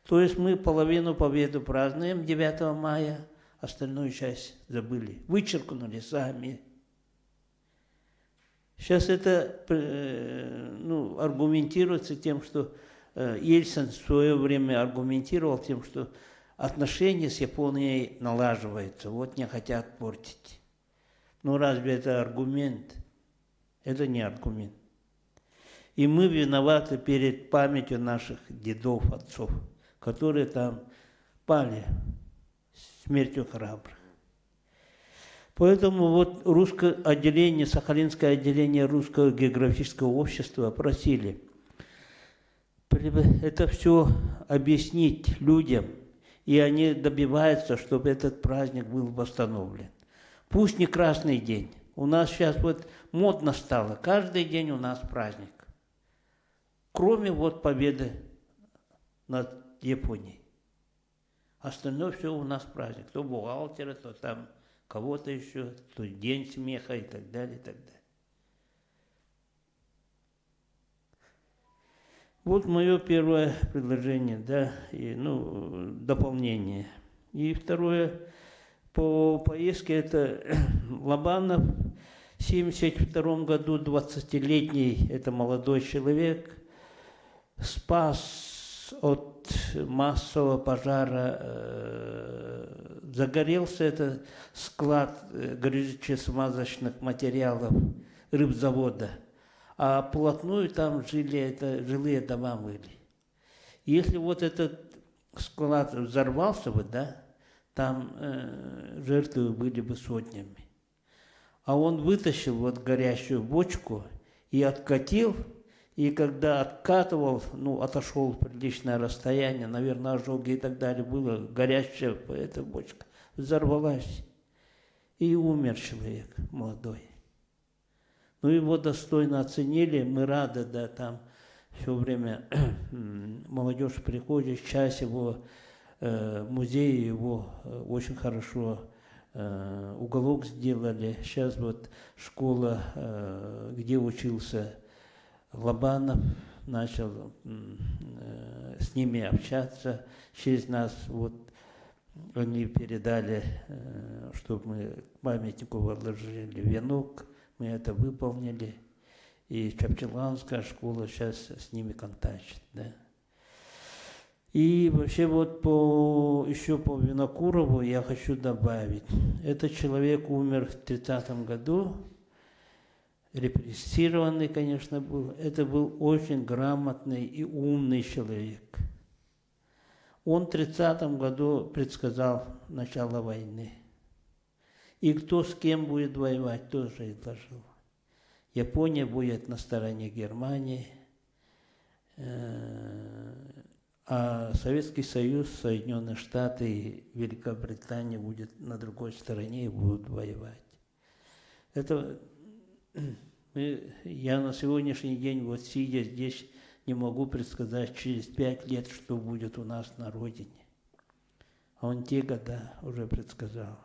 То есть мы половину победы празднуем 9 мая, остальную часть забыли, вычеркнули сами. Сейчас это аргументируется тем, что Ельцин в свое время аргументировал тем, что отношения с Японией налаживаются, вот не хотят портить. Но разве это аргумент? Это не аргумент. И мы виноваты перед памятью наших дедов, отцов, которые там пали смертью храбрых. Поэтому вот русское отделение, Сахалинское отделение Русского географического общества просили это все объяснить людям, и они добиваются, чтобы этот праздник был восстановлен. Пусть не Красный день. У нас сейчас вот модно стало, каждый день у нас праздник. Кроме вот победы над Японией. Остальное все у нас праздник. То бухгалтера, то там кого-то еще, то день смеха и так далее, и так далее. Вот мое первое предложение, да, и, дополнение. И второе, по поездке, это Лобанов, в 1972 году 20-летний, это молодой человек, спас от массового пожара, загорелся этот склад горюче-смазочных материалов рыбзавода. А вплотную там жилые дома были. Если вот этот склад взорвался бы, да, там жертвы были бы сотнями. А он вытащил вот горящую бочку и откатил, и когда откатывал, отошел приличное расстояние, наверное, ожоги и так далее, было горящая эта бочка, взорвалась, и умер человек молодой. Его достойно оценили, мы рады, да, там все время молодежь приходит, часть его музея, его очень хорошо уголок сделали. Сейчас вот школа, где учился Лобанов, начал с ними общаться, через нас вот они передали, чтобы мы к памятнику возложили венок. Мы это выполнили, и Чапчеланская школа сейчас с ними контактит. Да. И вообще вот еще по Винокурову я хочу добавить. Этот человек умер в 30-м году, репрессированный, конечно, был. Это был очень грамотный и умный человек. Он в 30-м году предсказал начало войны. И кто с кем будет воевать, тоже изложил. Япония будет на стороне Германии, а Советский Союз, Соединенные Штаты и Великобритания будет на другой стороне и будут воевать. Это я на сегодняшний день, вот сидя здесь, не могу предсказать через 5 лет, что будет у нас на родине. А он те года уже предсказал.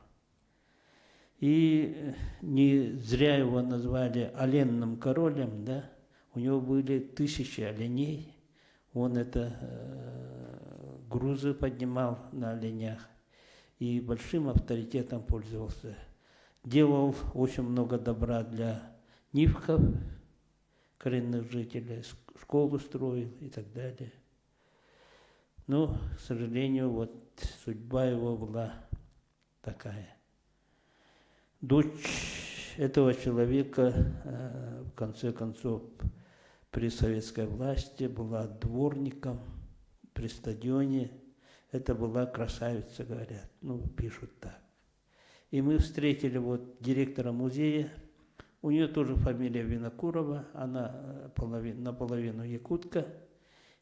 И не зря его назвали оленным королем, да? У него были 1000 оленей. Он грузы поднимал на оленях и большим авторитетом пользовался. Делал очень много добра для нивков, коренных жителей, школу строил и так далее. Но, к сожалению, вот судьба его была такая. Дочь этого человека, в конце концов, при советской власти была дворником при стадионе. Это была красавица, говорят. Ну, пишут так. И мы встретили вот директора музея. У нее тоже фамилия Винокурова. Она наполовину якутка.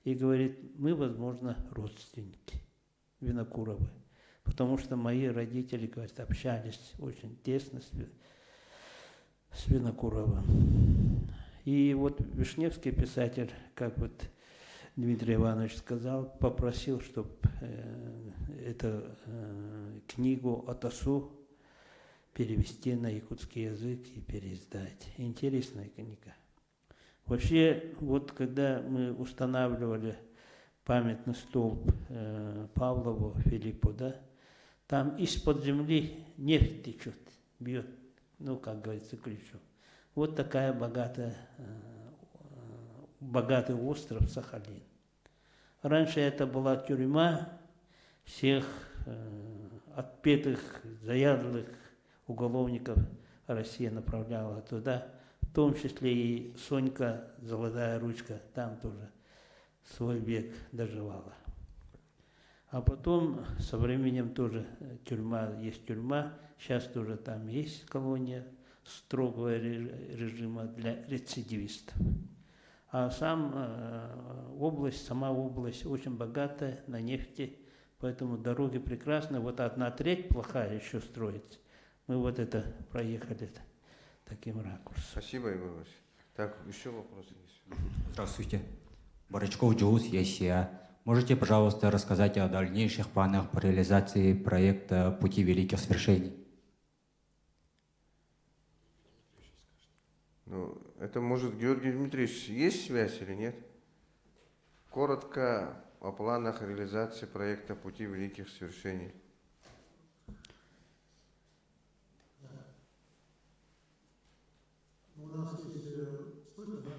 И говорит, мы, возможно, родственники Винокуровы. Потому что мои родители, говорят, общались очень тесно с Винокуровым. И вот Вишневский писатель, как вот Дмитрий Иванович сказал, попросил, чтобы эту книгу «Атасу» перевести на якутский язык и переиздать. Интересная книга. Вообще, вот когда мы устанавливали памятный столб Павлову Филиппу, да, там из-под земли нефть течет, бьет, ну, как говорится, ключом. Вот такая богатый остров Сахалин. Раньше это была тюрьма, всех отпетых, заядлых уголовников Россия направляла туда, в том числе и Сонька, золотая ручка, там тоже свой век доживала. А потом со временем тоже тюрьма, есть тюрьма, сейчас тоже там есть колония строгого режима для рецидивистов. А сама область очень богатая на нефти, поэтому дороги прекрасны. Вот 1/3 плохая еще строится. Мы вот это проехали таким ракурсом. Спасибо, Егор Васильевич. Так, еще вопросы есть? Здравствуйте. Барачков Джоус, Ясия. Можете, пожалуйста, рассказать о дальнейших планах по реализации проекта «Пути великих свершений»? Ну, это, может, Георгий Дмитриевич, есть связь или нет? Коротко о планах реализации проекта «Пути великих свершений». У нас есть, слышно, да?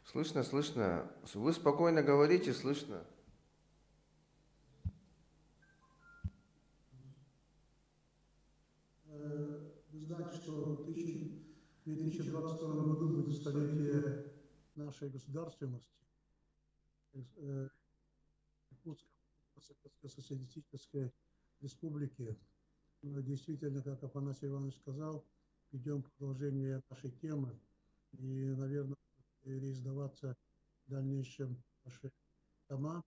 Слышно, слышно. Вы спокойно говорите, слышно. Вы знаете, что в 2022 году будет столетие нашей государственности. Якутской социалистической республики. Действительно, как Афанасий Иванович сказал, идем продолжение нашей темы. И, наверное, реиздаваться в дальнейшем наши тома.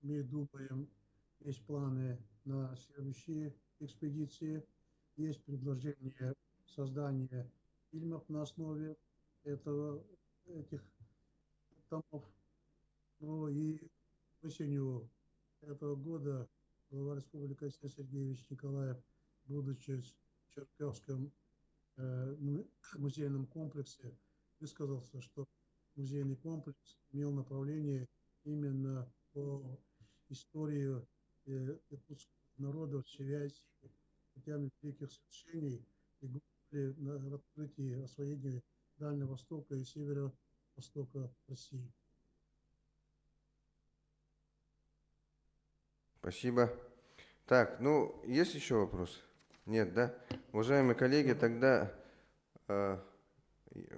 Мы думаем, есть планы на следующие экспедиции, есть предложение создания фильмов на основе этих томов. Ну и осенью этого года глава республики Алексей Сергеевич Николаев, будучи в Черкесском музейном комплексе, высказался, что музейный комплекс имел направление именно по истории якутского народа в связи с путями великих свершений и были на открытии освоения Дальнего Востока и Северо-Востока России. Спасибо. Так, ну, есть еще вопросы? Нет, да? Уважаемые коллеги, тогда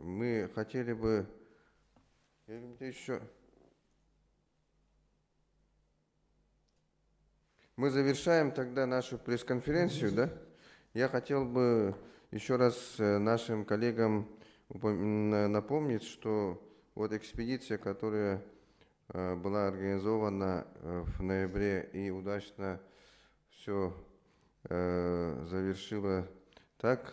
мы хотели бы еще... Мы завершаем тогда нашу пресс-конференцию, да? Я хотел бы еще раз нашим коллегам напомнить, что вот экспедиция, которая была организована в ноябре и удачно все завершилась так,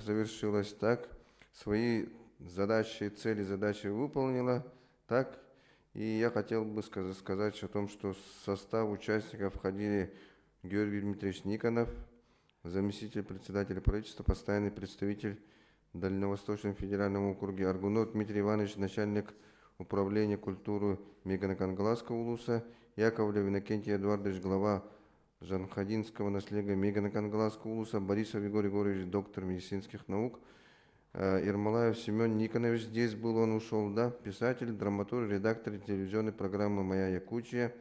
свои задачи выполнила так. И я хотел бы сказать о том, что в состав участников входили Георгий Дмитриевич Никонов, заместитель председателя правительства, постоянный представитель Дальневосточного федерального округа Аргунот Дмитрий Иванович, начальник управления культуры Мегано-Кангаласского улуса, Яковлев Иннокентий Эдуардович, глава Жанхадинского наследия Мегано-Кангаласского улуса, Борисов Егор Егорович, доктор медицинских наук, Ермолаев Семен Никонович, здесь был, он ушел, да, писатель, драматург, редактор телевизионной программы «Моя Якутия».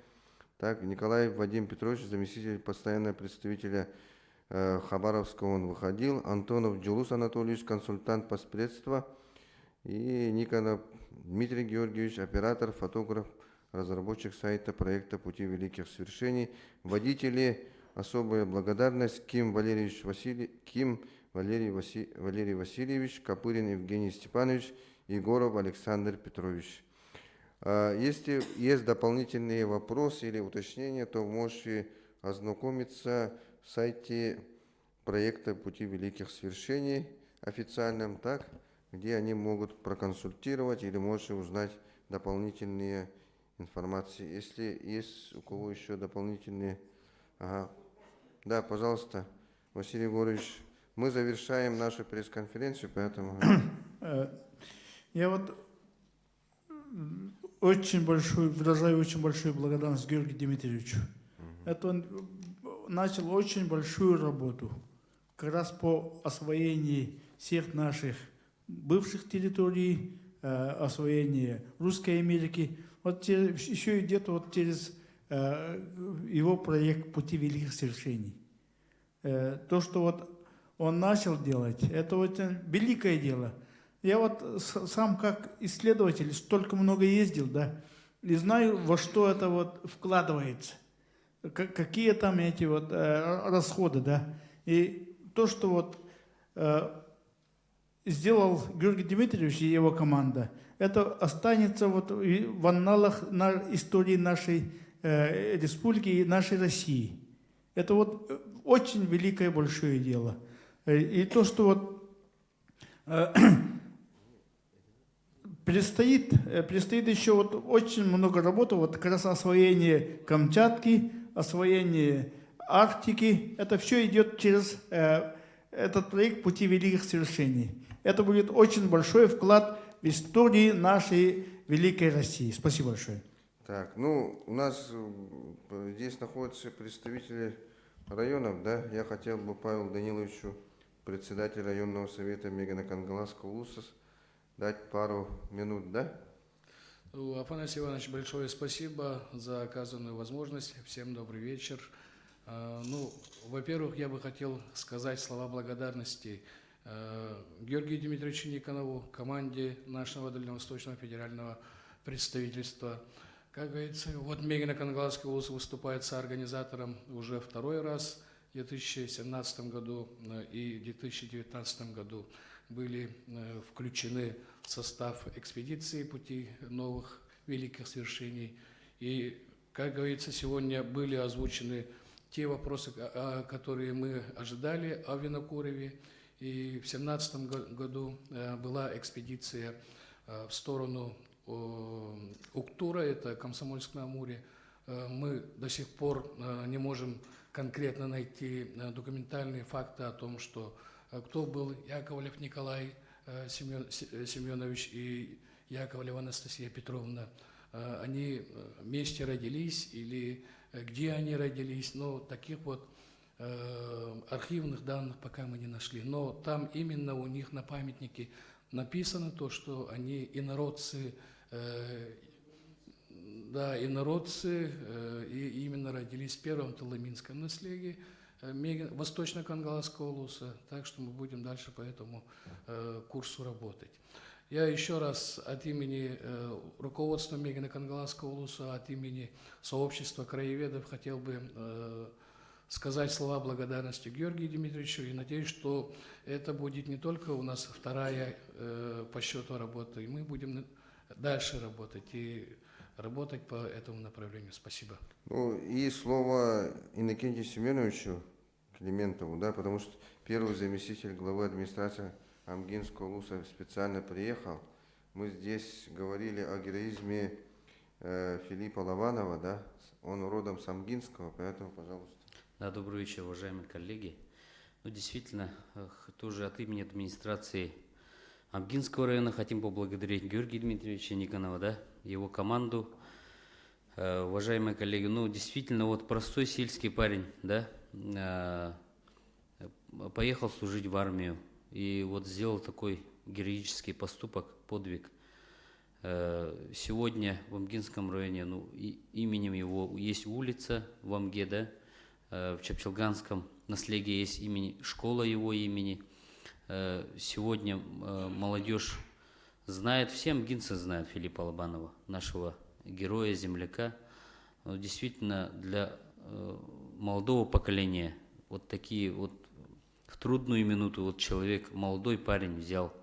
Так, Николаев Вадим Петрович, заместитель постоянного представителя Хабаровска он выходил, Антонов Джулус Анатольевич, консультант по спредству, и Никонов Дмитрий Георгиевич, оператор, фотограф, разработчик сайта проекта «Пути великих свершений». Водители, особая благодарность Ким Валерий Васильевич, Копырин Евгений Степанович, Егоров Александр Петрович. Если есть дополнительные вопросы или уточнения, то можете ознакомиться в сайте проекта «Пути великих свершений» официальном, так, где они могут проконсультировать или можете узнать дополнительные информации. Если есть у кого еще дополнительные... Ага. Да, пожалуйста, Василий Егорович. Мы завершаем нашу пресс-конференцию, поэтому... Я вот выражаю очень большую благодарность Георгию Дмитриевичу. Это он начал очень большую работу как раз по освоению всех наших бывших территорий, освоению Русской Америки. Вот еще идет вот через его проект «Пути великих свершений». То, что вот он начал делать, это очень великое дело. Я вот сам как исследователь столько много ездил, да, и знаю, во что это вот вкладывается, какие там эти вот расходы, да. И то, что вот сделал Георгий Дмитриевич и его команда, это останется вот в анналах истории нашей республики и нашей России. Это вот очень великое большое дело. И то, что вот предстоит еще вот очень много работы, вот как раз освоение Камчатки, освоение Арктики. Это все идет через этот проект «Пути великих свершений». Это будет очень большой вклад в историю нашей великой России. Спасибо большое. Так, ну, у нас здесь находятся представители районов, да? Я хотел бы Павелу Даниловичу, председателю районного совета Мегано-Кангаласского улуса, дать пару минут, да? Афанасий Иванович, большое спасибо за оказанную возможность. Всем добрый вечер. Ну, во-первых, я бы хотел сказать слова благодарности Георгию Дмитриевичу Никонову, команде нашего Дальневосточного федерального представительства. Как говорится, вот Мегано-Кангаласский улус выступает соорганизатором уже второй раз. В 2017 году и в 2019 году были включены в состав экспедиции «Пути новых великих свершений». И, как говорится, сегодня были озвучены те вопросы, которые мы ожидали о Винокурове. И в 2017 году была экспедиция в сторону Уктура, это Комсомольск-на-Амуре. Мы до сих пор не можем конкретно найти документальные факты о том, что кто был Яковлев Николай Семенович и Яковлева Анастасия Петровна. Они вместе родились или где они родились, но таких вот архивных данных пока мы не нашли. Но там именно у них на памятнике написано то, что они инородцы, и именно родились в первом Таламинском наследии Восточно-Кангаласского улуса. Так что мы будем дальше по этому курсу работать. Я еще раз от имени руководства Мегано-Кангаласского улуса, от имени сообщества краеведов хотел бы сказать слова благодарности Георгию Дмитриевичу и надеюсь, что это будет не только у нас вторая по счету работа, и мы будем дальше работать и работать по этому направлению. Спасибо. Ну и слово Иннокентию Семеновичу Климентову, да, потому что первый заместитель главы администрации Амгинского улуса специально приехал. Мы здесь говорили о героизме Филиппа Лобанова, да, он родом с Амгинского, поэтому, пожалуйста. Да, добрый вечер, уважаемые коллеги. Ну, действительно, тоже от имени администрации Амгинского района хотим поблагодарить Георгия Дмитриевича Никонова, да, его команду. Уважаемые коллеги, ну, действительно, вот простой сельский парень, да, поехал служить в армию и вот сделал такой героический поступок, подвиг. Сегодня в Амгинском районе, ну, именем его есть улица в Амге, да, в Чапчелганском на Слеге есть школа его имени. Сегодня молодежь знает, все амгинцы знают Филиппа Лобанова, нашего героя, земляка. Но действительно, для молодого поколения вот такие вот в трудную минуту вот человек, молодой парень, взял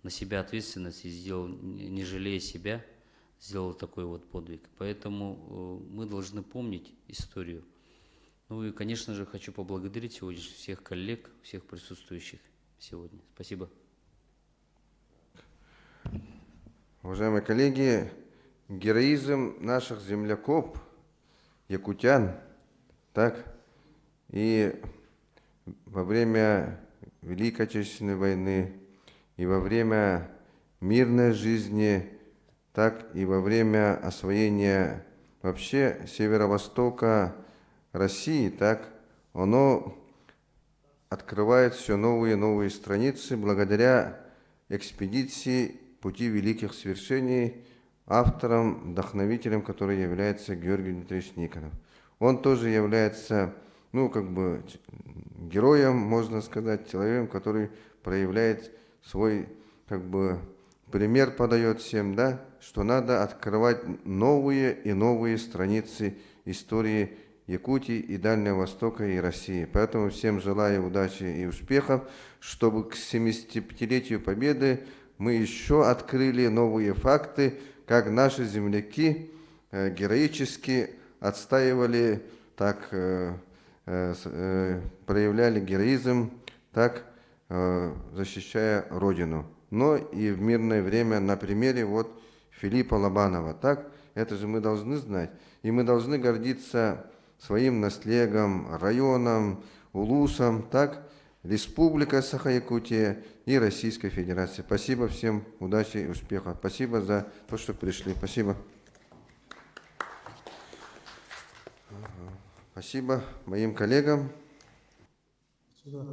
на себя ответственность и сделал, не жалея себя, сделал такой вот подвиг. Поэтому мы должны помнить историю. Ну и, конечно же, хочу поблагодарить сегодня всех коллег, всех присутствующих сегодня. Спасибо. Уважаемые коллеги, героизм наших земляков, якутян, так, и во время Великой Отечественной войны, и во время мирной жизни, так и во время освоения вообще северо-востока России, так, оно открывает все новые и новые страницы благодаря экспедиции «Пути великих свершений», автором, вдохновителем, который является Георгий Дмитриевич Никонов. Он тоже является, ну, как бы, героем, можно сказать, человеком, который проявляет свой, как бы, пример подает всем, да, что надо открывать новые и новые страницы истории Якутии и Дальнего Востока и России. Поэтому всем желаю удачи и успехов, чтобы к 75-летию Победы мы еще открыли новые факты, как наши земляки героически отстаивали, так проявляли героизм, так защищая Родину. Но и в мирное время на примере вот Филиппа Лобанова. Так, это же мы должны знать. И мы должны гордиться своим наследием, районом, улусом, так, Республика Саха-Якутия и Российской Федерации. Спасибо всем, удачи и успехов. Спасибо за то, что пришли. Спасибо. Спасибо моим коллегам. Сюда.